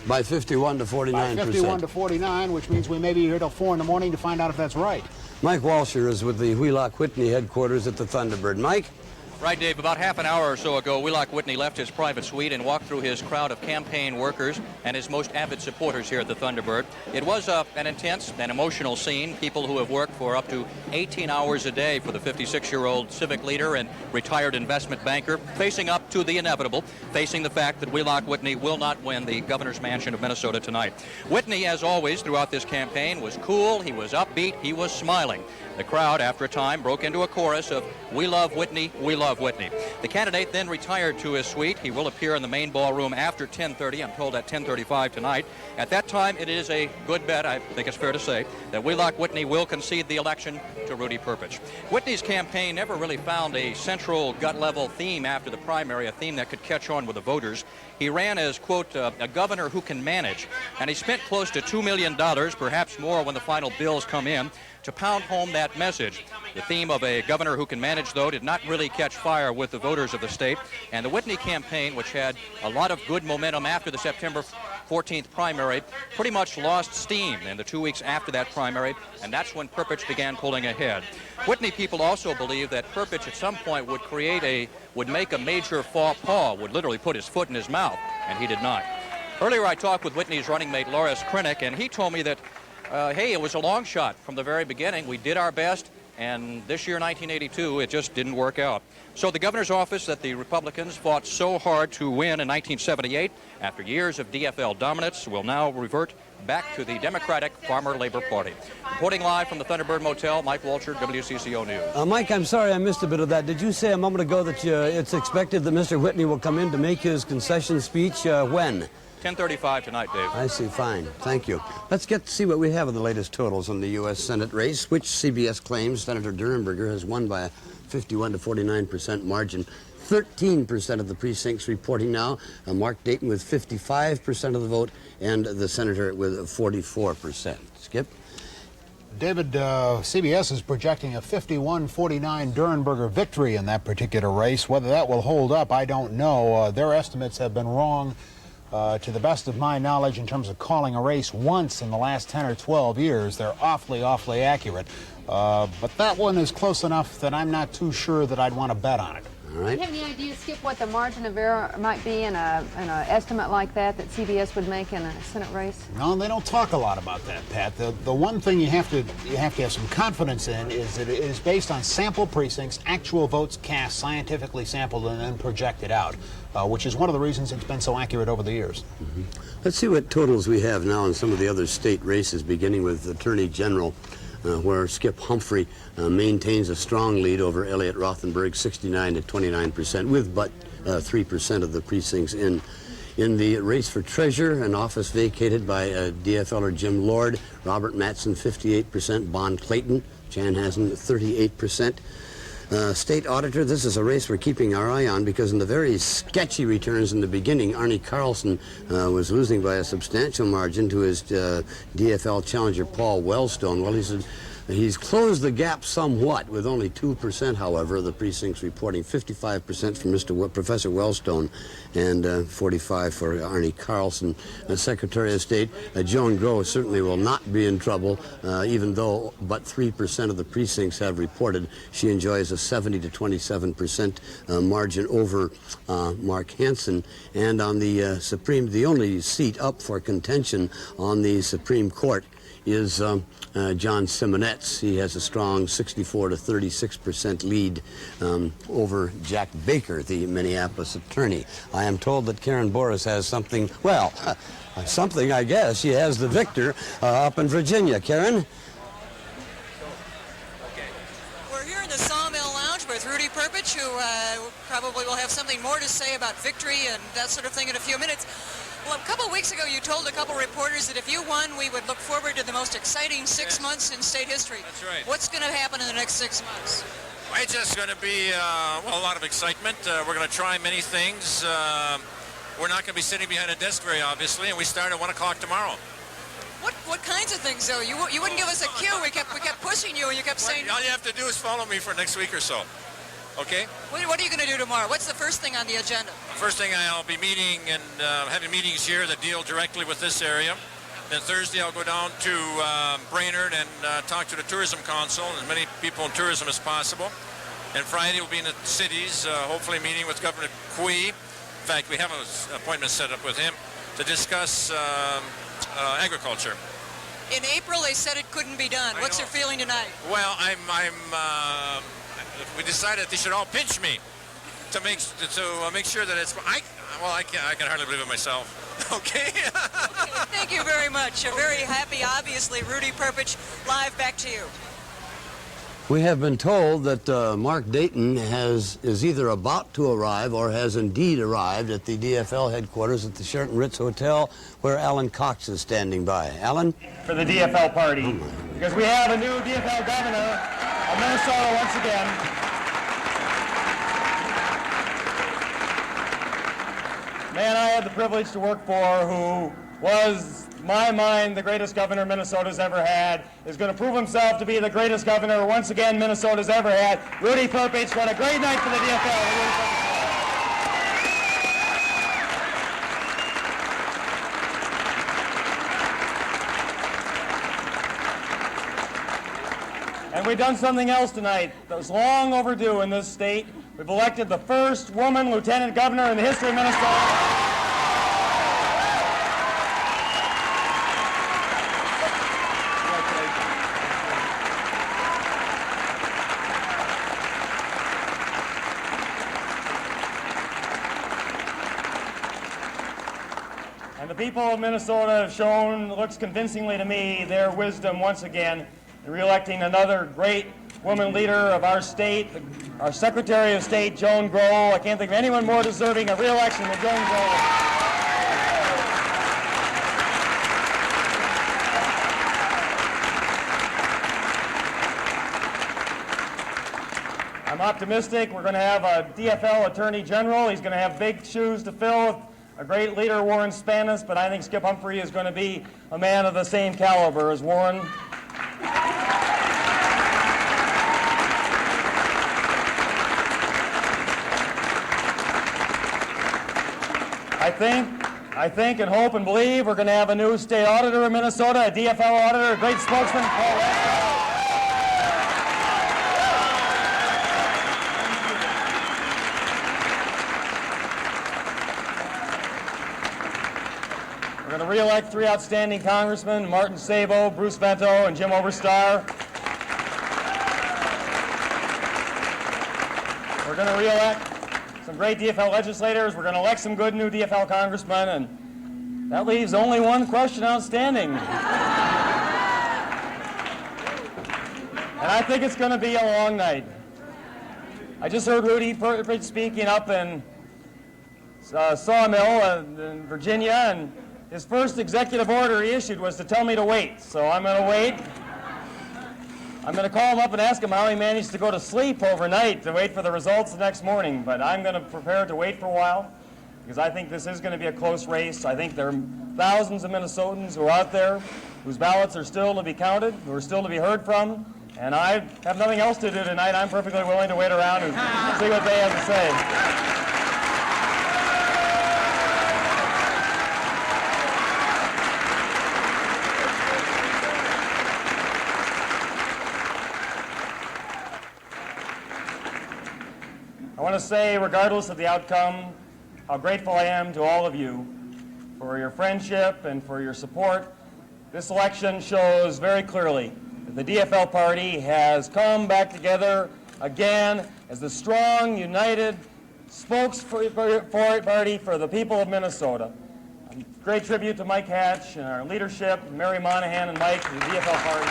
By 51 to 49%. By 51 to 49, which means we may be here till 4 in the morning to find out if that's right. Mike Walsher is with the Wheelock Whitney headquarters at the Thunderbird. Mike? Right, Dave. About half an hour or so ago, Wheelock Whitney left his private suite and walked through his crowd of campaign workers and his most avid supporters here at the Thunderbird. It was an intense and emotional scene. People who have worked for up to 18 hours a day for the 56-year-old civic leader and retired investment banker, facing up to the inevitable, facing the fact that Wheelock Whitney will not win the governor's mansion of Minnesota tonight. Whitney, as always, throughout this campaign, was cool, he was upbeat, he was smiling. The crowd, after a time, broke into a chorus of "We love Whitney, we love Whitney." The candidate then retired to his suite. He will appear in the main ballroom after 10:30. I'm told at 10:35 tonight. At that time, it is a good bet, I think it's fair to say, that Wheelock Whitney will concede the election to Rudy Perpich. Whitney's campaign never really found a central gut-level theme after the primary, a theme that could catch on with the voters. He ran as, quote, a governor who can manage, and he spent close to $2 million, perhaps more when the final bills come in, to pound home that message. The theme of a governor who can manage, though, did not really catch fire with the voters of the state, and the Whitney campaign, which had a lot of good momentum after the September 14th primary, pretty much lost steam in the 2 weeks after that primary, and that's when Perpich began pulling ahead. Whitney people also believe that Perpich at some point would make a major faux pas, would literally put his foot in his mouth, and he did not. Earlier I talked with Whitney's running mate, Loris Krennick, and he told me that hey, it was a long shot from the very beginning. We did our best, and this year, 1982, it just didn't work out. So the governor's office that the Republicans fought so hard to win in 1978, after years of DFL dominance, will now revert back to the Democratic Farmer Labor Party. Reporting live from the Thunderbird Motel, Mike Walsher, WCCO News. Mike, I'm sorry I missed a bit of that. Did you say a moment ago that it's expected that Mr. Whitney will come in to make his concession speech when? 10:35 tonight, Dave. I see. Fine. Thank you. Let's get to see what we have in the latest totals on the U.S. Senate race, which CBS claims Senator Durenberger has won by a 51 to 49% margin. 13% of the precincts reporting now. Mark Dayton with 55% of the vote, and the senator with 44%. Skip? David, CBS is projecting a 51-49 Durenberger victory in that particular race. Whether that will hold up, I don't know. Their estimates have been wrong. To the best of my knowledge, in terms of calling a race once in the last 10 or 12 years, they're awfully accurate. But that one is close enough that I'm not too sure that I'd want to bet on it. All right. Do you have any idea, Skip, what the margin of error might be in an estimate like that CBS would make in a Senate race? No, they don't talk a lot about that, Pat. The one thing you have to have some confidence in is that it is based on sample precincts, actual votes cast, scientifically sampled, and then projected out, which is one of the reasons it's been so accurate over the years. Mm-hmm. Let's see what totals we have now in some of the other state races, beginning with Attorney General, where Skip Humphrey maintains a strong lead over Elliot Rothenberg, 69 to 29%, with but 3% of the precincts in. In the race for treasurer, an office vacated by DFLer Jim Lord, Robert Mattson, 58%, Bon Clayton, Chanhassen, 38%. State auditor, this is a race we're keeping our eye on because in the very sketchy returns in the beginning, Arnie Carlson was losing by a substantial margin to his DFL challenger Paul Wellstone. Well, he's closed the gap somewhat, with only 2%, however, of the precincts reporting. 55% for Professor Wellstone and 45% for Arnie Carlson. Secretary of State Joan Groh certainly will not be in trouble, even though but 3% of the precincts have reported. She enjoys a 70 to 27% margin over Mark Hansen. And on the the only seat up for contention on the Supreme Court is John Simonetz. He has a strong 64 to 36% lead over Jack Baker, the Minneapolis attorney. I am told that Karen Boris has something, well, something, I guess. She has the victor up in Virginia. Karen? We're here in the Sawmill Lounge with Rudy Perpich, who probably will have something more to say about victory and that sort of thing in a few minutes. Well, a couple of weeks ago, you told a couple reporters that if you won, we would look forward to the most exciting 6 months in state history. That's right. What's going to happen in the next 6 months? It's just going to be, well, a lot of excitement. We're going to try many things. We're not going to be sitting behind a desk very obviously, and we start at 1 o'clock tomorrow. What kinds of things, though? You wouldn't give us a cue. We kept pushing you, and you kept saying... All you have to do is follow me for next week or so. Okay? What are you going to do tomorrow? What's the first thing on the agenda? First thing, I'll be meeting and having meetings here that deal directly with this area. Then Thursday, I'll go down to Brainerd and talk to the Tourism Council and as many people in tourism as possible. And Friday, we'll be in the cities, hopefully meeting with Governor Cui. In fact, we have an appointment set up with him to discuss agriculture. In April, they said it couldn't be done. What's your feeling tonight? Well, we decided they should all pinch me to make sure that it's. I can hardly believe it myself. Okay. Thank you very much. A very happy, obviously, Rudy Perpich. Live, back to you. We have been told that Mark Dayton is either about to arrive or has indeed arrived at the DFL headquarters at the Sheraton Ritz Hotel, where Alan Cox is standing by. Alan? For the DFL party, because we have a new DFL governor of Minnesota once again. Man I had the privilege to work for, who was, in my mind, the greatest governor Minnesota's ever had, is going to prove himself to be the greatest governor once again Minnesota's ever had. Rudy Perpich, what a great night for the DFL. And we've done something else tonight that was long overdue in this state. We've elected the first woman lieutenant governor in the history of Minnesota. And the people of Minnesota have shown, looks convincingly to me, their wisdom once again in re-electing another great woman leader of our state, our Secretary of State, Joan Groh. I can't think of anyone more deserving of re-election than Joan Groh. I'm optimistic. We're going to have a DFL Attorney General. He's going to have big shoes to fill. A great leader, Warren Spanis, but I think Skip Humphrey is going to be a man of the same caliber as Warren. I think and hope and believe we're going to have a new state auditor in Minnesota, a DFL auditor, a great spokesman, Paul West. We're going to re-elect three outstanding congressmen, Martin Sabo, Bruce Vento, and Jim Oberstar. We're going to re-elect some great DFL legislators. We're going to elect some good new DFL congressmen, and that leaves only one question outstanding. And I think it's going to be a long night. I just heard Rudy Perpich speaking up in Sawmill in Virginia, and his first executive order he issued was to tell me to wait. So I'm going to wait. I'm going to call him up and ask him how he managed to go to sleep overnight to wait for the results the next morning. But I'm going to prepare to wait for a while because I think this is going to be a close race. I think there are thousands of Minnesotans who are out there whose ballots are still to be counted, who are still to be heard from. And I have nothing else to do tonight. I'm perfectly willing to wait around and see what they have to say. I want to say, regardless of the outcome, how grateful I am to all of you for your friendship and for your support. This election shows very clearly that the DFL party has come back together again as the strong, united spokesparty for the people of Minnesota. A great tribute to Mike Hatch and our leadership, Mary Monahan and Mike, the DFL party.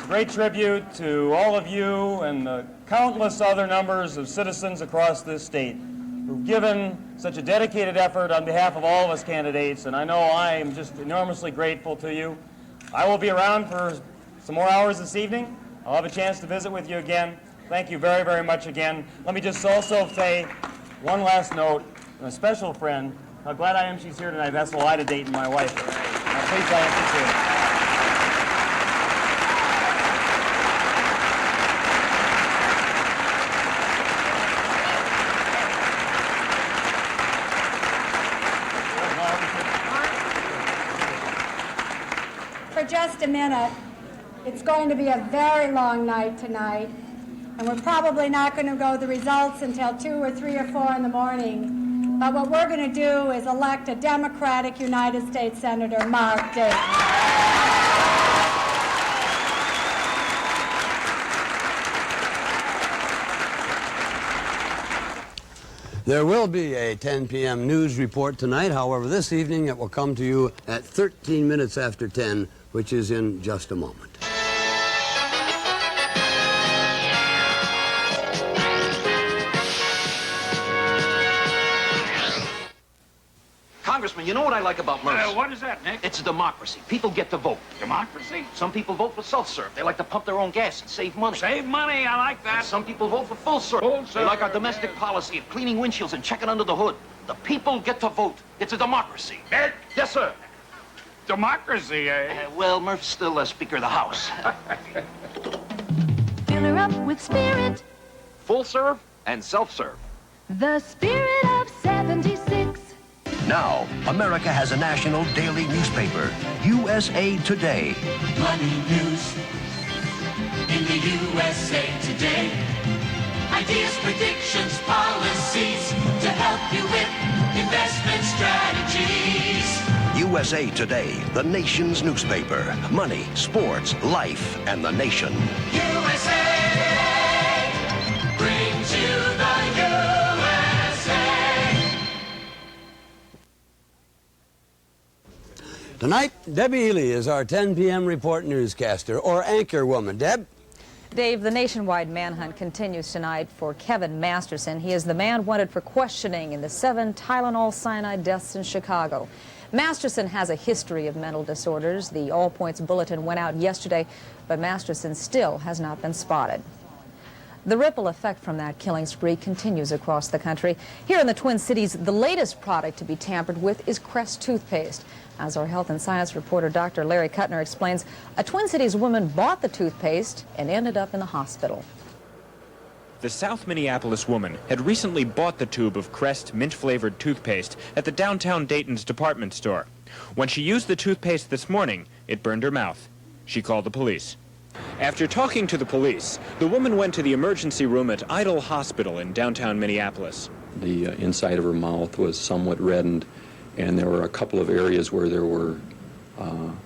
Great tribute to all of you and the countless other numbers of citizens across this state who've given such a dedicated effort on behalf of all of us candidates, and I know I am just enormously grateful to you. I will be around for some more hours this evening. I'll have a chance to visit with you again. Thank you very, very much again. Let me just also say one last note, and a special friend. How glad I am she's here tonight. That's Elida Dayton, my wife. Please all continue. For just a minute, it's going to be a very long night tonight, and we're probably not going to go the results until 2 or 3 or 4 in the morning. But what we're going to do is elect a Democratic United States Senator, Mark Dayton. There will be a 10 p.m. news report tonight. However, this evening it will come to you at 13 minutes after 10, which is in just a moment. Congressman, you know what I like about Murph? What is that, Nick? It's a democracy. People get to vote. Democracy? Some people vote for self-serve. They like to pump their own gas and save money. Save money, I like that. And some people vote for full serve. Full They serve, like our domestic policy of cleaning windshields and checking under the hood. The people get to vote. It's a democracy. Nick? Yes, sir. Democracy, eh? Well, Murph's still Speaker of the House. Fill her up with spirit, Full serve and self-serve. the spirit of 76. Now, America has a national daily newspaper, USA Today. Money news in the USA Today. Ideas, predictions, policies to help you with investment strategies. USA Today, the nation's newspaper. Money, sports, life, and the nation. USA brings you the USA. Tonight, Debbie Ely is our 10 p.m. report newscaster, or anchor woman. Deb? Dave, the nationwide manhunt continues tonight for Kevin Masterson. He is the man wanted for questioning in the 7 Tylenol cyanide deaths in Chicago. Masterson has a history of mental disorders. The All Points Bulletin went out yesterday, but Masterson still has not been spotted. The ripple effect from that killing spree continues across the country. Here in the Twin Cities, the latest product to be tampered with is Crest toothpaste. As our health and science reporter Dr. Larry Kuttner explains, a Twin Cities woman bought the toothpaste and ended up in the hospital. The South Minneapolis woman had recently bought the tube of Crest mint-flavored toothpaste at the downtown Dayton's department store. When she used the toothpaste this morning, it burned her mouth. She called the police. After talking to the police, the woman went to the emergency room at Idle Hospital in downtown Minneapolis. The inside of her mouth was somewhat reddened, and there were a couple of areas where there were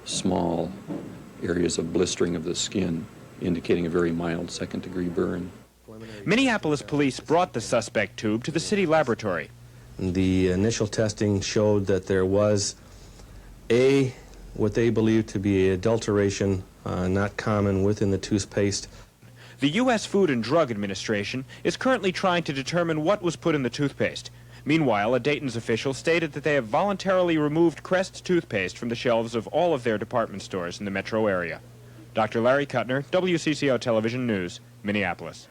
small areas of blistering of the skin, indicating a very mild second-degree burn. Minneapolis police brought the suspect tube to the city laboratory. The initial testing showed that there was what they believed to be adulteration, not common within the toothpaste. The U.S. Food and Drug Administration is currently trying to determine what was put in the toothpaste. Meanwhile, a Dayton's official stated that they have voluntarily removed Crest toothpaste from the shelves of all of their department stores in the metro area. Dr. Larry Kuttner, WCCO Television News, Minneapolis.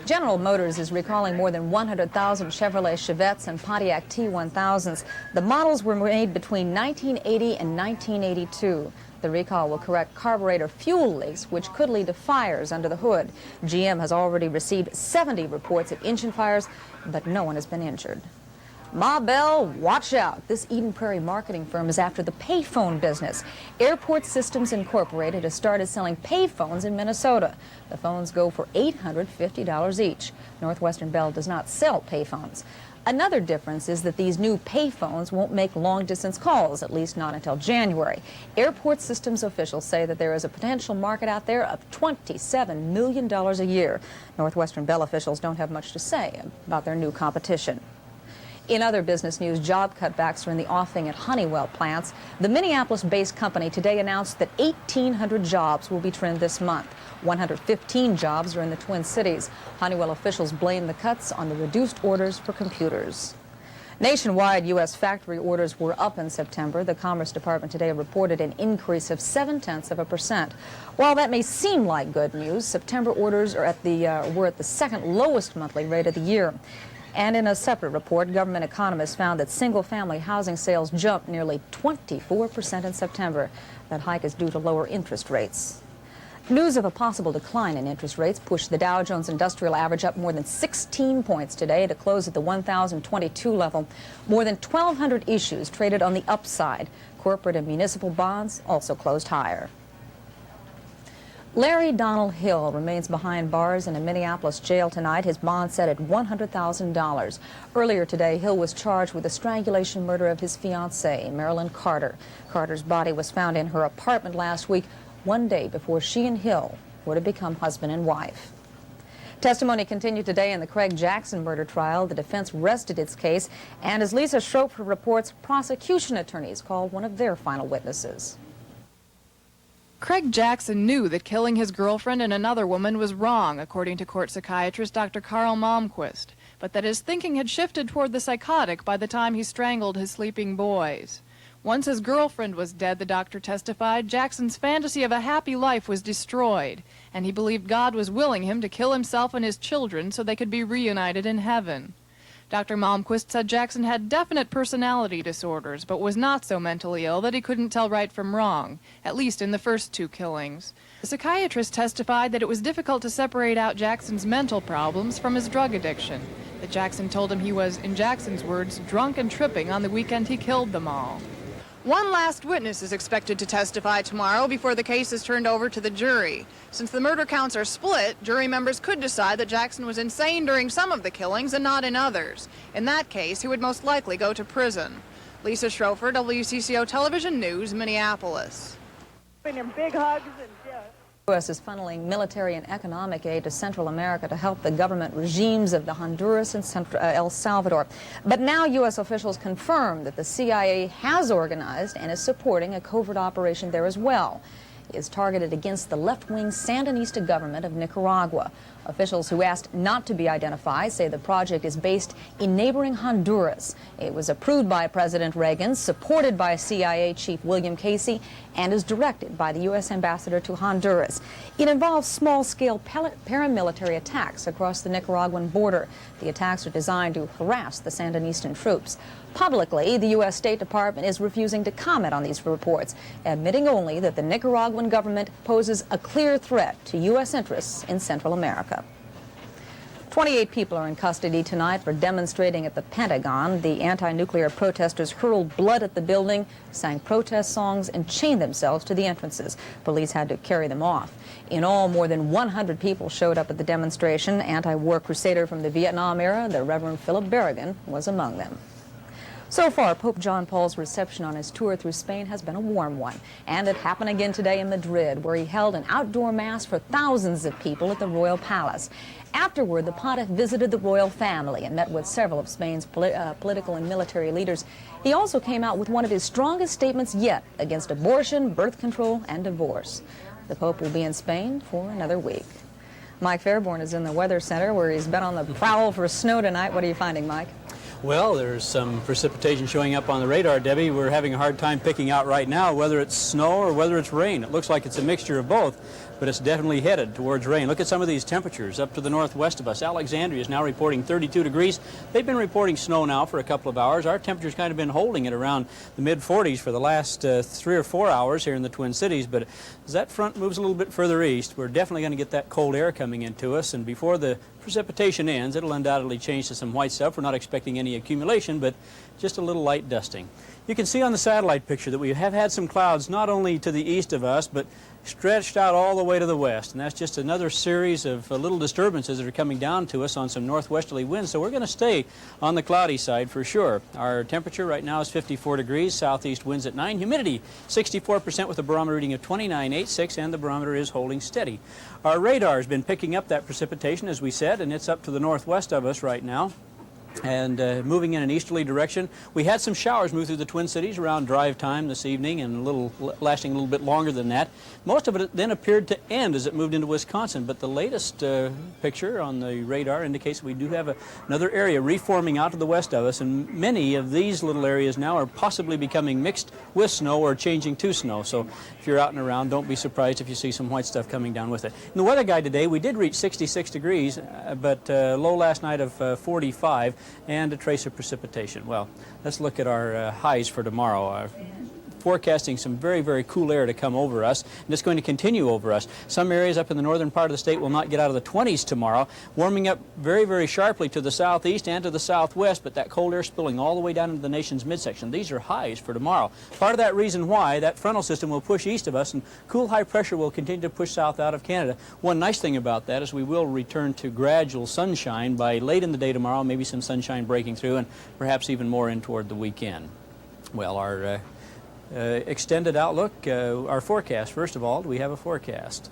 General Motors is recalling more than 100,000 Chevrolet Chevettes and Pontiac T1000s. The models were made between 1980 and 1982. The recall will correct carburetor fuel leaks, which could lead to fires under the hood. GM has already received 70 reports of engine fires, but no one has been injured. Ma Bell, watch out. This Eden Prairie marketing firm is after the payphone business. Airport Systems Incorporated has started selling payphones in Minnesota. The phones go for $850 each. Northwestern Bell does not sell payphones. Another difference is that these new payphones won't make long-distance calls, at least not until January. Airport Systems officials say that there is a potential market out there of $27 million a year. Northwestern Bell officials don't have much to say about their new competition. In other business news, job cutbacks are in the offing at Honeywell plants. The Minneapolis-based company today announced that 1,800 jobs will be trimmed this month. 115 jobs are in the Twin Cities. Honeywell officials blame the cuts on the reduced orders for computers. Nationwide, U.S. factory orders were up in September. The Commerce Department today reported an increase of 0.7%. While that may seem like good news, September orders are were at the second lowest monthly rate of the year. And in a separate report, government economists found that single-family housing sales jumped nearly 24% in September. That hike is due to lower interest rates. News of a possible decline in interest rates pushed the Dow Jones Industrial Average up more than 16 points today to close at the 1,022 level. More than 1,200 issues traded on the upside. Corporate and municipal bonds also closed higher. Larry Donald Hill remains behind bars in a Minneapolis jail tonight, his bond set at $100,000. Earlier today, Hill was charged with the strangulation murder of his fiancée, Marilyn Carter. Carter's body was found in her apartment last week, one day before she and Hill would have become husband and wife. Testimony continued today in the Craig Jackson murder trial. The defense rested its case, and as Lisa Schroepfer reports, prosecution attorneys called one of their final witnesses. Craig Jackson knew that killing his girlfriend and another woman was wrong, according to court psychiatrist Dr. Carl Malmquist, but that his thinking had shifted toward the psychotic by the time he strangled his sleeping boys. Once his girlfriend was dead, the doctor testified, Jackson's fantasy of a happy life was destroyed, and he believed God was willing him to kill himself and his children so they could be reunited in heaven. Dr. Malmquist said Jackson had definite personality disorders, but was not so mentally ill that he couldn't tell right from wrong, at least in the first two killings. The psychiatrist testified that it was difficult to separate out Jackson's mental problems from his drug addiction, that Jackson told him he was, in Jackson's words, drunk and tripping on the weekend he killed them all. One last witness is expected to testify tomorrow before the case is turned over to the jury. Since the murder counts are split, jury members could decide that Jackson was insane during some of the killings and not in others. In that case, he would most likely go to prison. Lisa Schroepfer, WCCO Television News, Minneapolis. Big hugs and The U.S. is funneling military and economic aid to Central America to help the government regimes of the Honduras and El Salvador. But now U.S. officials confirm that the CIA has organized and is supporting a covert operation there as well. It is targeted against the left-wing Sandinista government of Nicaragua. Officials who asked not to be identified say the project is based in neighboring Honduras. It was approved by President Reagan, supported by CIA Chief William Casey, and is directed by the U.S. ambassador to Honduras. It involves small-scale paramilitary attacks across the Nicaraguan border. The attacks are designed to harass the Sandinistan troops. Publicly, the U.S. State Department is refusing to comment on these reports, admitting only that the Nicaraguan government poses a clear threat to U.S. interests in Central America. 28 people are in custody tonight for demonstrating at the Pentagon. The anti-nuclear protesters hurled blood at the building, sang protest songs, and chained themselves to the entrances. Police had to carry them off. In all, more than 100 people showed up at the demonstration. Anti-war crusader from the Vietnam era, the Reverend Philip Berrigan, was among them. So far, Pope John Paul's reception on his tour through Spain has been a warm one. And it happened again today in Madrid, where he held an outdoor mass for thousands of people at the Royal Palace. Afterward, the pontiff visited the royal family and met with several of Spain's political and military leaders. He also came out with one of his strongest statements yet against abortion, birth control, and divorce. The Pope will be in Spain for another week. Mike Fairbourne is in the Weather Center, where he's been on the prowl for snow tonight. What are you finding, Mike? Well, there's some precipitation showing up on the radar, Debbie. We're having a hard time picking out right now whether it's snow or whether it's rain. It looks like it's a mixture of both, but it's definitely headed towards rain. Look at some of these temperatures up to the northwest of us. Alexandria is now reporting 32 degrees. They've been reporting snow now for a couple of hours. Our temperature's kind of been holding at around the mid-40s for the last 3 or 4 hours here in the Twin Cities, but as that front moves a little bit further east, we're definitely going to get that cold air coming into us, and before the precipitation ends, it'll undoubtedly change to some white stuff. We're not expecting any accumulation, but just a little light dusting. You can see on the satellite picture that we have had some clouds not only to the east of us, but stretched out all the way to the west, and that's just another series of little disturbances that are coming down to us on some northwesterly winds, so we're going to stay on the cloudy side for sure. Our temperature right now is 54 degrees, southeast winds at 9, humidity 64% with a barometer reading of 29.86, and the barometer is holding steady. Our radar has been picking up that precipitation, as we said, and it's up to the northwest of us right now, and moving in an easterly direction. We had some showers move through the Twin Cities around drive time this evening, and lasting a little bit longer than that. Most of it then appeared to end as it moved into Wisconsin, but the latest picture on the radar indicates we do have another area reforming out to the west of us, and many of these little areas now are possibly becoming mixed with snow or changing to snow. So if you're out and around, don't be surprised if you see some white stuff coming down with it. In the weather guide today, we did reach 66 degrees, but low last night of 45. and a trace of precipitation. Well, let's look at our highs for tomorrow. Forecasting some very, very cool air to come over us, and it's going to continue over us. Some areas up in the northern part of the state will not get out of the 20s tomorrow, warming up very, very sharply to the southeast and to the southwest, but that cold air spilling all the way down into the nation's midsection. These are highs for tomorrow. Part of that reason why that frontal system will push east of us and cool high pressure will continue to push south out of Canada. One nice thing about that is we will return to gradual sunshine by late in the day tomorrow, maybe some sunshine breaking through, and perhaps even more in toward the weekend. Well, our extended outlook, our forecast, first of all, we have a forecast.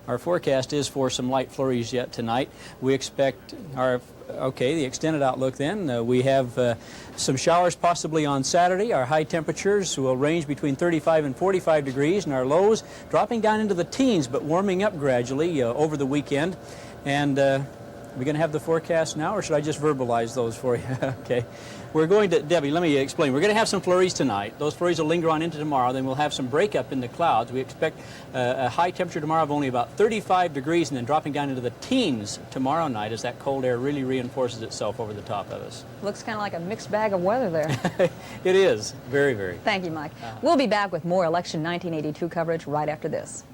Our forecast is for some light flurries yet tonight. We expect the extended outlook then, we have some showers possibly on Saturday. Our high temperatures will range between 35 and 45 degrees, and our lows dropping down into the teens but warming up gradually over the weekend. And we're going to have the forecast now, or should I just verbalize those for you? Okay. We're going to, Debbie, let me explain. We're going to have some flurries tonight. Those flurries will linger on into tomorrow. Then we'll have some breakup in the clouds. We expect a high temperature tomorrow of only about 35 degrees and then dropping down into the teens tomorrow night as that cold air really reinforces itself over the top of us. Looks kind of like a mixed bag of weather there. It is. Very, very. Thank you, Mike. We'll be back with more election 1982 coverage right after this.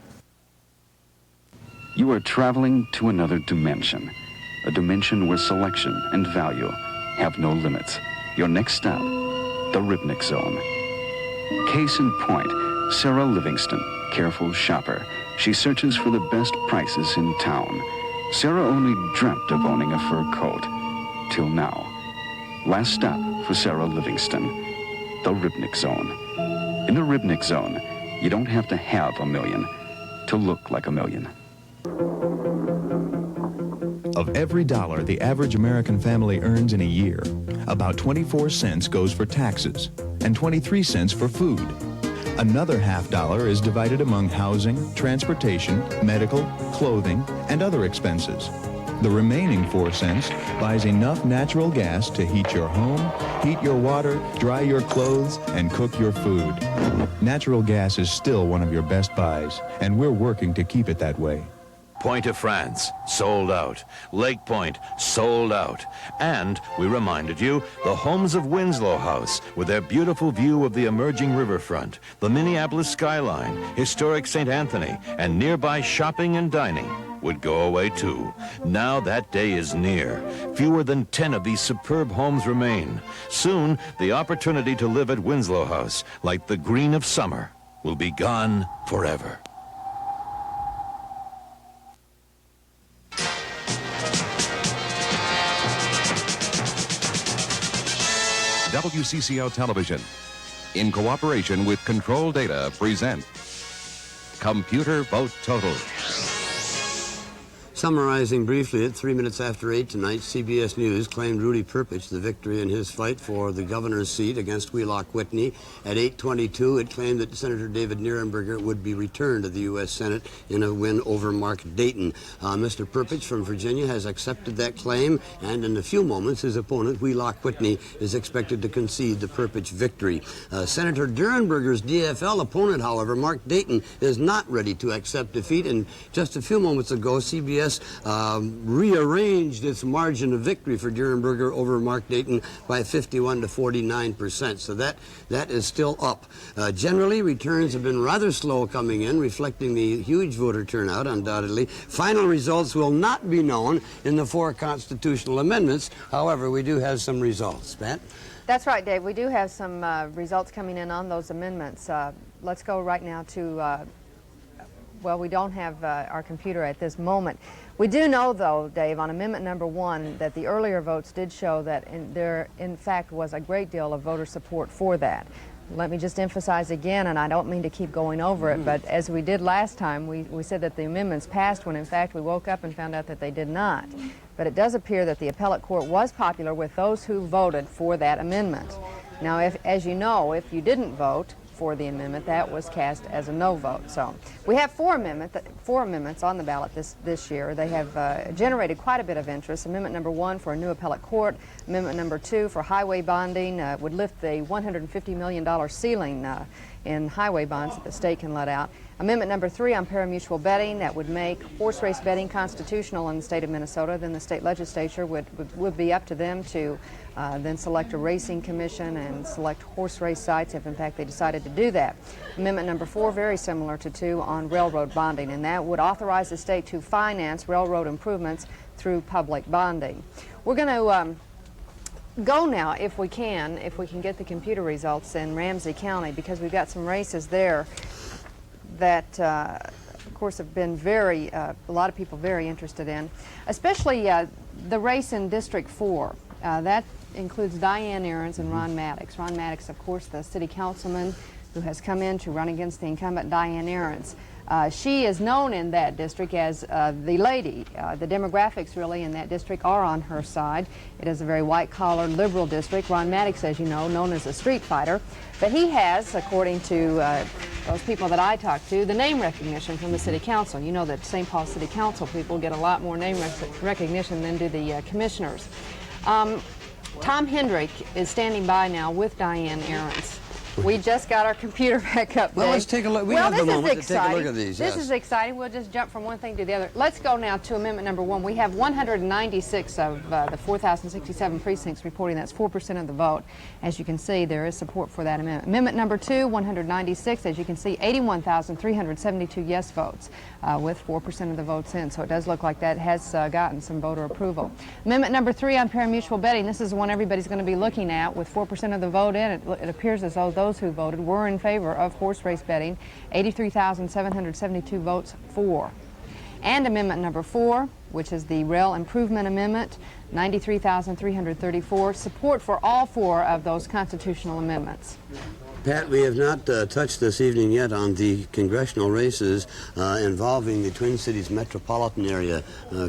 You are traveling to another dimension. A dimension where selection and value have no limits. Your next stop, the Ribnick Zone. Case in point, Sarah Livingston, careful shopper. She searches for the best prices in town. Sarah only dreamt of owning a fur coat, till now. Last stop for Sarah Livingston, the Ribnick Zone. In the Ribnick Zone, you don't have to have $1 million to look like $1 million. Of every dollar the average American family earns in a year, about 24 cents goes for taxes and 23 cents for food. Another $0.50 is divided among housing, transportation, medical, clothing, and other expenses. The remaining 4 cents buys enough natural gas to heat your home, heat your water, dry your clothes, and cook your food. Natural gas is still one of your best buys, and we're working to keep it that way. Pointe-à-France, sold out. Lake Point, sold out. And we reminded you, the homes of Winslow House, with their beautiful view of the emerging riverfront, the Minneapolis skyline, historic St. Anthony, and nearby shopping and dining, would go away too. Now that day is near. Fewer than 10 of these superb homes remain. Soon, the opportunity to live at Winslow House, like the green of summer, will be gone forever. WCCO Television, in cooperation with Control Data, present Computer Vote Total. Summarizing briefly at 3 minutes after 8 tonight, CBS News claimed Rudy Perpich the victory in his fight for the governor's seat against Wheelock Whitney. At 8:22, it claimed that Senator David Nirenberger would be returned to the U.S. Senate in a win over Mark Dayton. Mr. Perpich from Virginia has accepted that claim, and in a few moments, his opponent, Wheelock Whitney, is expected to concede the Perpich victory. Senator Nirenberger's DFL opponent, however, Mark Dayton, is not ready to accept defeat, and just a few moments ago, CBS rearranged its margin of victory for Nirenberger over Mark Dayton by 51 to 49%. So that is still up. Generally, returns have been rather slow coming in, reflecting the huge voter turnout, undoubtedly. Final results will not be known in the 4 constitutional amendments. However, we do have some results. Pat? That's right, Dave. We do have some results coming in on those amendments. Let's go right now to well, we don't have our computer at this moment. We do know, though, Dave, on amendment number 1, that the earlier votes did show that there, in fact, was a great deal of voter support for that. Let me just emphasize again, and I don't mean to keep going over it, but as we did last time, we said that the amendments passed when, in fact, we woke up and found out that they did not. But it does appear that the appellate court was popular with those who voted for that amendment. Now, as you know, if you didn't vote for the amendment, that was cast as a no vote. So we have four amendments on the ballot this year. They have generated quite a bit of interest. Amendment number 1 for a new appellate court. Amendment number 2 for highway bonding would lift the $150 million ceiling in highway bonds that the state can let out. Amendment number 3 on parimutuel betting, that would make horse race betting constitutional in the state of Minnesota. Then the state legislature would be up to them to then select a racing commission and select horse race sites if in fact they decided to do that. Amendment number 4, very similar to 2, on railroad bonding, and that would authorize the state to finance railroad improvements through public bonding. We're going to go now, if we can get the computer results in Ramsey County, because we've got some races there that, of course, have been a lot of people very interested in, especially the race in District 4. That includes Diane Ahrens and Ron Maddox. Ron Maddox, of course, the city councilman who has come in to run against the incumbent Diane Ahrens. She is known in that district as the lady. The demographics really in that district are on her side. It is a very white-collar liberal district. Ron Maddox, as you know, known as a street fighter. But he has, according to those people that I talked to, the name recognition from the city council. You know that St. Paul City Council people get a lot more name recognition than do the commissioners. Tom Hendrick is standing by now with Diane Ahrens. We just got our computer back up. Well, let's take a look. We have the moment to take a look at these. This is exciting. We'll just jump from one thing to the other. Let's go now to amendment number 1. We have 196 of the 4,067 precincts reporting. That's 4% of the vote. As you can see, there is support for that amendment. Amendment number 2, 196. As you can see, 81,372 yes votes with 4% of the votes in. So it does look like that has gotten some voter approval. Amendment number 3 on parimutuel betting. This is the one everybody's going to be looking at with 4% of the vote in. It appears as though those who voted were in favor of horse race betting, 83,772 votes for. And amendment number 4, which is the rail improvement amendment, 93,334, support for all 4 of those constitutional amendments. Pat, we have not touched this evening yet on the congressional races involving the Twin Cities metropolitan area,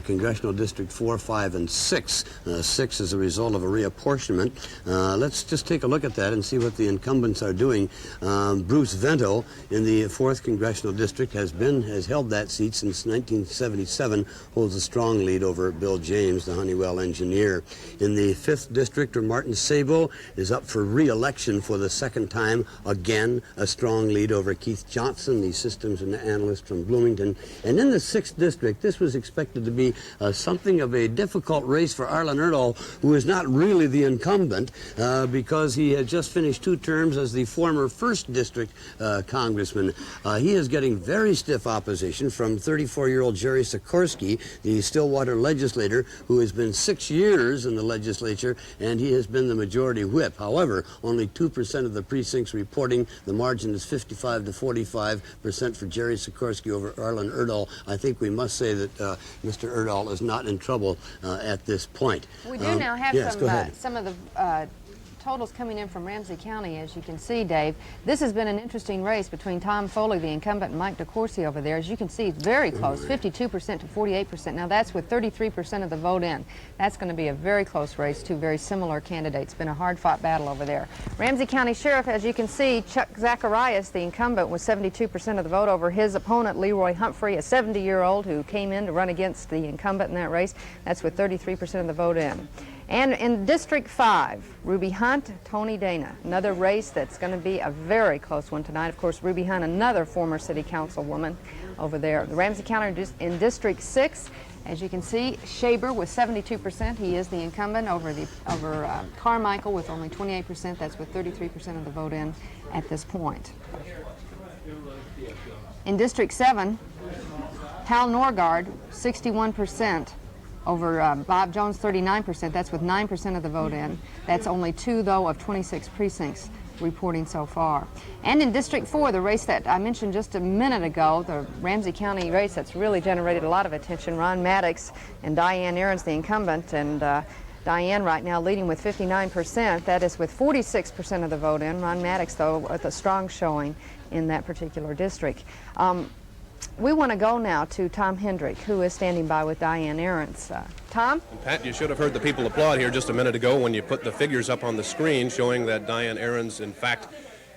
Congressional District 4, 5, and 6. 6 is a result of a reapportionment. Let's just take a look at that and see what the incumbents are doing. Bruce Vento in the 4th Congressional District has held that seat since 1977, holds a strong lead over Bill James, the Honeywell engineer. In the 5th District, Martin Sabo is up for re-election for the 2nd time. Again, a strong lead over Keith Johnson, the systems analyst from Bloomington. And in the 6th District, this was expected to be something of a difficult race for Arlen Erdahl, who is not really the incumbent because he had just finished 2 terms as the former 1st District congressman. He is getting very stiff opposition from 34-year-old Jerry Sikorsky, the Stillwater legislator, who has been 6 years in the legislature, and he has been the majority whip. However, only 2% of the precincts reporting. The margin is 55 to 45% for Jerry Sikorsky over Arlen Erdahl. I think we must say that Mr. Erdahl is not in trouble at this point. We do now have some of the totals coming in from Ramsey County, as you can see, Dave. This has been an interesting race between Tom Foley, the incumbent, and Mike DeCourcy over there. As you can see, it's very close, 52% to 48%. Now, that's with 33% of the vote in. That's going to be a very close race, two very similar candidates. It's been a hard-fought battle over there. Ramsey County Sheriff, as you can see, Chuck Zacharias, the incumbent, with 72% of the vote over his opponent, Leroy Humphrey, a 70-year-old who came in to run against the incumbent in that race. That's with 33% of the vote in. And in District 5, Ruby Hunt, Tony Dana, another race that's going to be a very close one tonight. Of course, Ruby Hunt, another former city councilwoman over there. The Ramsey County in District 6, as you can see, Shaber with 72%. He is the incumbent over Carmichael with only 28%. That's with 33% of the vote in at this point. In District 7, Hal Norgard, 61%. Over Bob Jones, 39%. That's with 9% of the vote in. That's only 2, though, of 26 precincts reporting so far. And in District 4, the race that I mentioned just a minute ago, the Ramsey County race that's really generated a lot of attention, Ron Maddox and Diane Ahrens, the incumbent, and Diane right now leading with 59%. That is with 46% of the vote in. Ron Maddox, though, with a strong showing in that particular district. We want to go now to Tom Hendrick, who is standing by with Diane Ahrens. Tom? And Pat, you should have heard the people applaud here just a minute ago when you put the figures up on the screen showing that Diane Ahrens, in fact,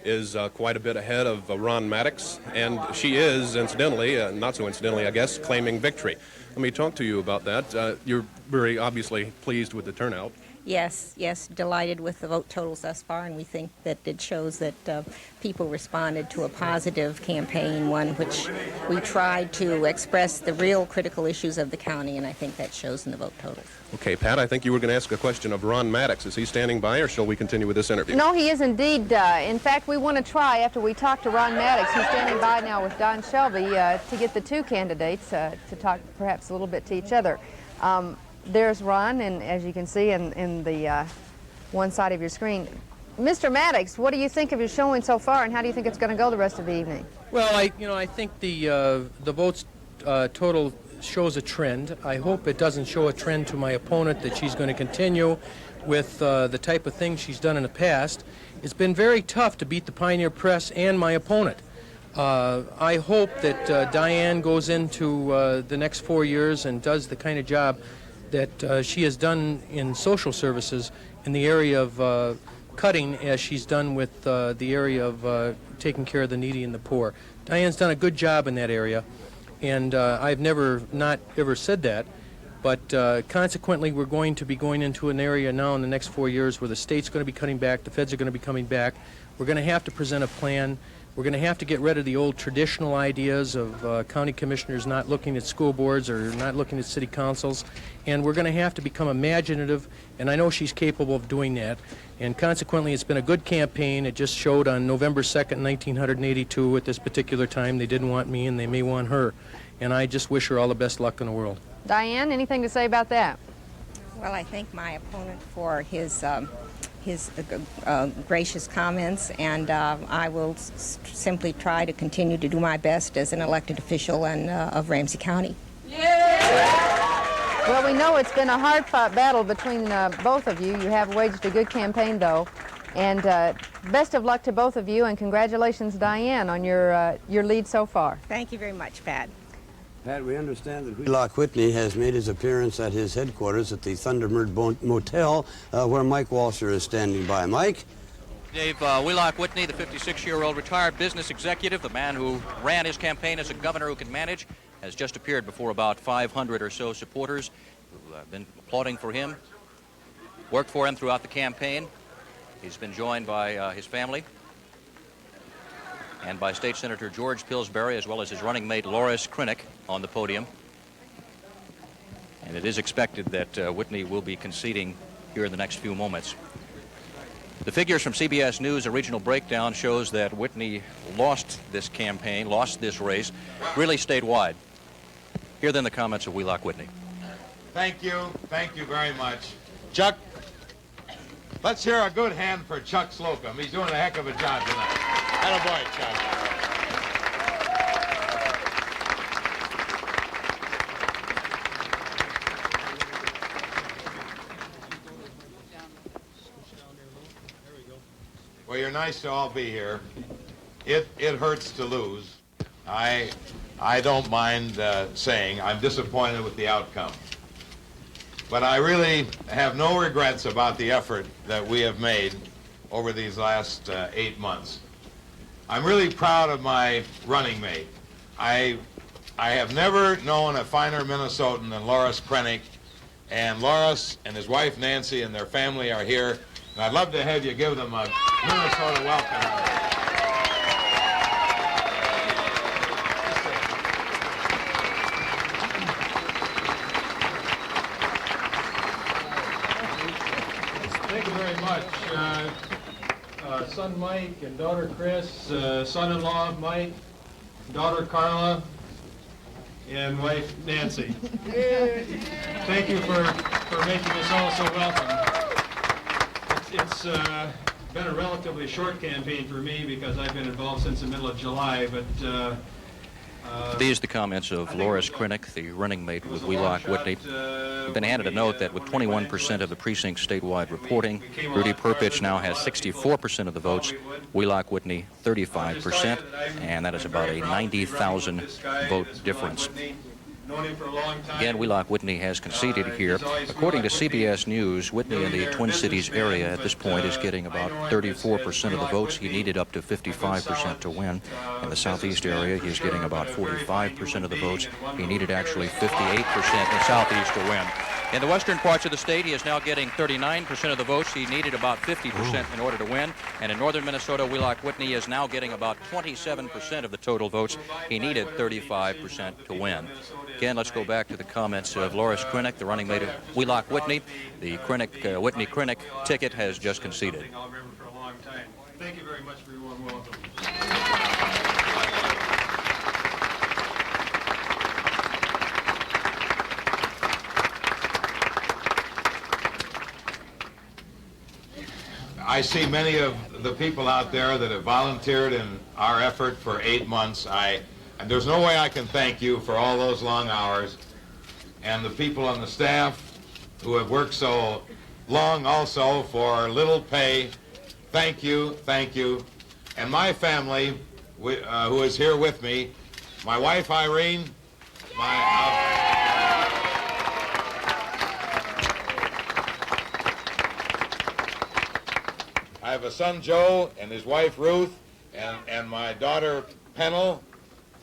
is quite a bit ahead of Ron Maddox, and she is, incidentally, not so incidentally, I guess, claiming victory. Let me talk to you about that. You're very obviously pleased with the turnout. Yes, delighted with the vote totals thus far, and we think that it shows that people responded to a positive campaign, one which we tried to express the real critical issues of the county, and I think that shows in the vote totals. Okay, Pat, I think you were going to ask a question of Ron Maddox. Is he standing by, or shall we continue with this interview? No, he is indeed. In fact, we want to try, after we talk to Ron Maddox, he's standing by now with Don Shelby, to get the two candidates to talk perhaps a little bit to each other. There's Ron, and as you can see in the one side of your screen. Mr. Maddox, what do you think of your showing so far, and how do you think it's going to go the rest of the evening? Well, I think the votes total shows a trend. I hope it doesn't show a trend to my opponent that she's going to continue with the type of things she's done in the past. It's been very tough to beat the Pioneer Press and my opponent. I hope that Diane goes into the next 4 years and does the kind of job that she has done in social services in the area of cutting as she's done with the area of taking care of the needy and the poor. Diane's done a good job in that area, and I've not ever said that, but consequently we're going to be going into an area now in the next 4 years where the state's going to be cutting back, the feds are going to be coming back. We're going to have to present a plan. We're going to have to get rid of the old traditional ideas of county commissioners not looking at school boards or not looking at city councils, and we're going to have to become imaginative, and I know she's capable of doing that, and consequently it's been a good campaign. It just showed on November 2nd, 1982 at this particular time they didn't want me and they may want her, and I just wish her all the best luck in the world. Diane, anything to say about that? Well, I thank my opponent for his gracious comments, and I will simply try to continue to do my best as an elected official and of Ramsey County. Well, we know it's been a hard-fought battle between both of you. You have waged a good campaign, though, and best of luck to both of you, and congratulations, Diane, on your lead so far. Thank you very much, Pat. Pat, we understand that Wheelock Whitney has made his appearance at his headquarters at the Thunderbird Motel, where Mike Walsher is standing by. Mike? Dave, Wheelock Whitney, the 56-year-old retired business executive, the man who ran his campaign as a governor who can manage, has just appeared before about 500 or so supporters who have been applauding for him, worked for him throughout the campaign. He's been joined by his family and by State Senator George Pillsbury, as well as his running mate Loris Krinick on the podium. And it is expected that Whitney will be conceding here in the next few moments. The figures from CBS News, a regional breakdown, shows that Whitney lost this campaign, lost this race, really statewide. Here then the comments of Wheelock Whitney. Thank you very much. Chuck, let's hear a good hand for Chuck Slocum. He's doing a heck of a job tonight. Attaboy, Chuck. Well, you're nice to all be here. It hurts to lose. I don't mind saying I'm disappointed with the outcome. But I really have no regrets about the effort that we have made over these last 8 months. I'm really proud of my running mate. I have never known a finer Minnesotan than Loris Krinick, and Loris and his wife Nancy and their family are here, and I'd love to have you give them a Minnesota welcome. Thank you very much. Son Mike and daughter Chris, son-in-law Mike, daughter Carla, and wife Nancy. Thank you for making us all so welcome. It's been a relatively short campaign for me because I've been involved since the middle of July, but These are the comments of Loris Krinick, the running mate with Wheelock Whitney. We've been handed a note that with 21% of the precincts statewide reporting, Rudy Perpich now has 64% of the votes, Wheelock Whitney 35%, and that is about a 90,000 vote difference. known him for a long time. Again, Wheelock Whitney has conceded here. According to CBS News, Whitney in the Twin Cities area at this point is getting about 34% of the votes. He needed up to 55% to win. In the Southeast area, he's getting about 45% of the votes. He needed actually 58% in the Southeast to win. In the western parts of the state, he is now getting 39% of the votes. He needed about 50% in order to win. And in northern Minnesota, Wheelock Whitney is now getting about 27% of the total votes. He needed 35% to win. Again, let's go back to the comments of Loris Krennick, the running mate of Wheelock Whitney. The Whitney-Krennick ticket has just conceded. Thank you very much for your warm welcome. I see many of the people out there that have volunteered in our effort for 8 months. And there's no way I can thank you for all those long hours. And the people on the staff who have worked so long also for little pay, thank you, thank you. And my family, who is here with me, my wife Irene, I have a son, Joe, and his wife, Ruth, and my daughter, Pennell,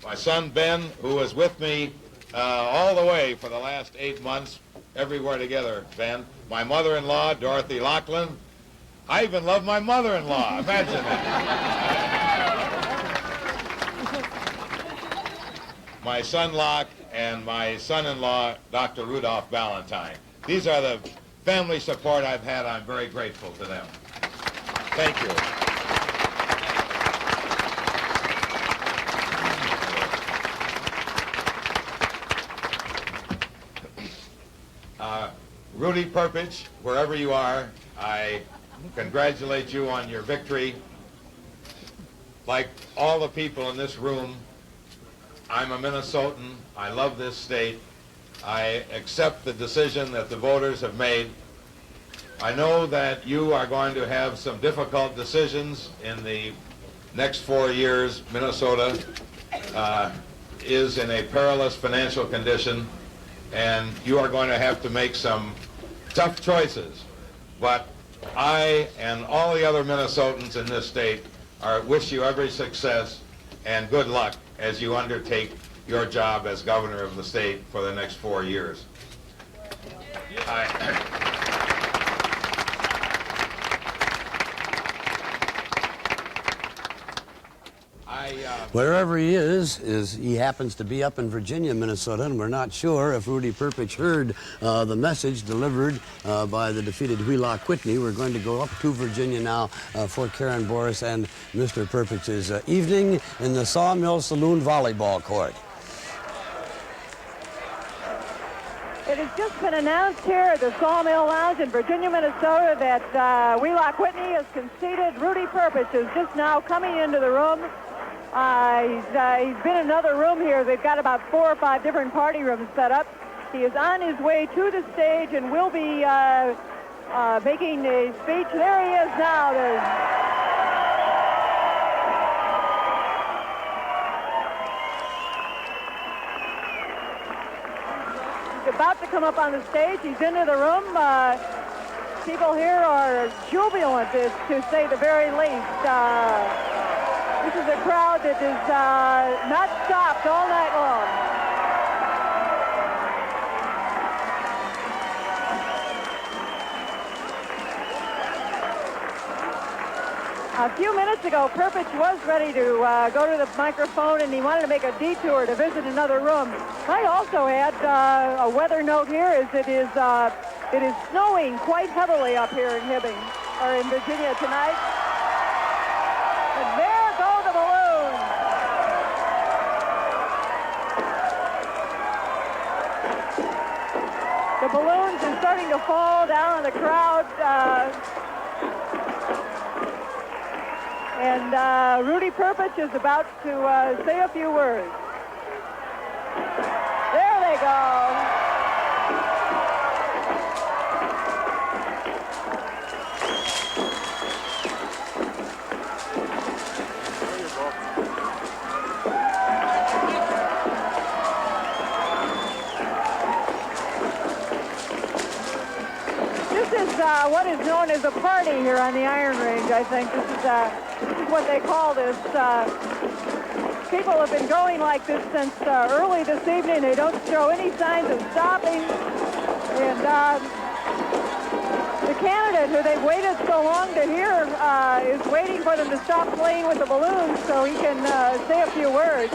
my son, Ben, who was with me all the way for the last 8 months, everywhere together, Ben. My mother-in-law, Dorothy Lachlan. I even love my mother-in-law. Imagine that. My son, Locke, and my son-in-law, Dr. Rudolph Ballantyne. These are the family support I've had. I'm very grateful to them. Thank you. Rudy Perpich, wherever you are, I congratulate you on your victory. Like all the people in this room, I'm a Minnesotan. I love this state. I accept the decision that the voters have made. I know that you are going to have some difficult decisions in the next 4 years. Minnesota is in a perilous financial condition, and you are going to have to make some tough choices. But I and all the other Minnesotans in this state wish you every success and good luck as you undertake your job as governor of the state for the next 4 years. Wherever he is he happens to be up in Virginia, Minnesota, and we're not sure if Rudy Perpich heard the message delivered by the defeated Wheelock Whitney. We're going to go up to Virginia now for Karen Boris and Mr. Perpich's evening in the Sawmill Saloon volleyball court. It has just been announced here at the Sawmill Lounge in Virginia, Minnesota that Wheelock Whitney has conceded. Rudy Perpich is just now coming into the room. He's been in another room here. They've got about 4 or 5 different party rooms set up. He is on his way to the stage and will be making a speech. There he is now. He's about to come up on the stage. He's into the room. People here are jubilant, to say the very least. This is a crowd that is not stopped all night long. A few minutes ago, Perpich was ready to go to the microphone, and he wanted to make a detour to visit another room. I also add a weather note here is it is snowing quite heavily up here in Hibbing, or in Virginia tonight. And there go the balloons. The balloons are starting to fall down on the crowd. And Rudy Perpich is about to say a few words. There they go. what is known as a party here on the Iron Range, I think. This is what they call this. People have been going like this since early this evening. They don't show any signs of stopping. And the candidate who they've waited so long to hear is waiting for them to stop playing with the balloons so he can say a few words.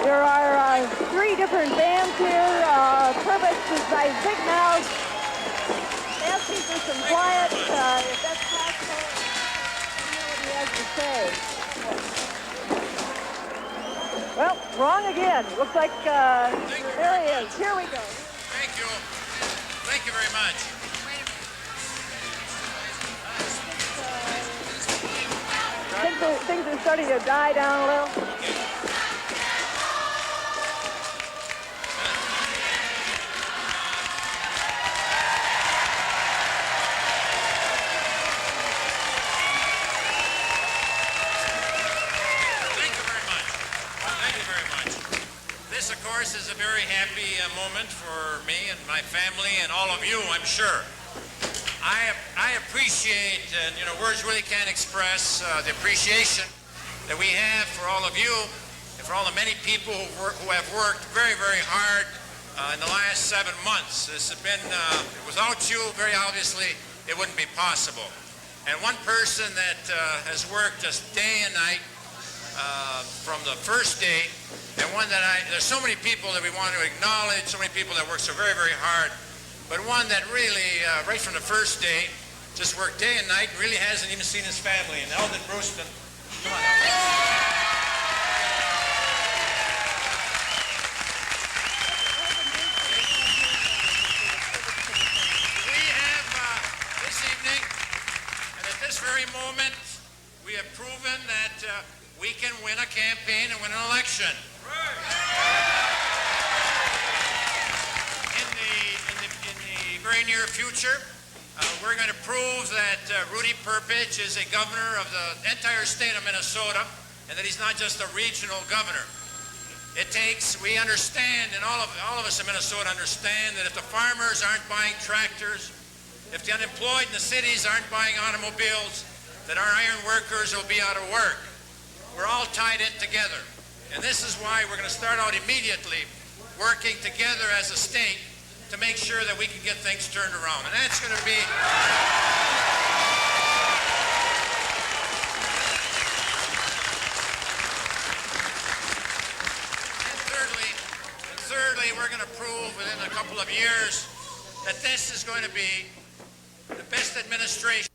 There are 3 different bands here. Perpich is, I think, now asking for some quiet, if that's possible. I don't know what he has to say. Well, wrong again. Looks like there he is. Here we go. Thank you. Thank you very much. Things are starting to die down a little. This, of course, is a very happy moment for me and my family and all of you, I'm sure. I appreciate, and words really can't express the appreciation that we have for all of you and for all the many people who have worked very, very hard in the last 7 months. This has been, without you, very obviously, it wouldn't be possible. And one person that has worked just day and night from the first day, and one that there's so many people that we want to acknowledge, so many people that work so very, very hard, but one that really, right from the first day, just worked day and night, really hasn't even seen his family, and Eldon Brewston. Come on. We have, this evening, and at this very moment, we have proven that we can win a campaign and win an election. In the very near future, we're going to prove that Rudy Perpich is a governor of the entire state of Minnesota, and that he's not just a regional governor. We understand, and all of us in Minnesota understand, that if the farmers aren't buying tractors, if the unemployed in the cities aren't buying automobiles, that our iron workers will be out of work. We're all tied in together. And this is why we're going to start out immediately working together as a state to make sure that we can get things turned around. And that's going to be... And thirdly, we're going to prove within a couple of years that this is going to be the best administration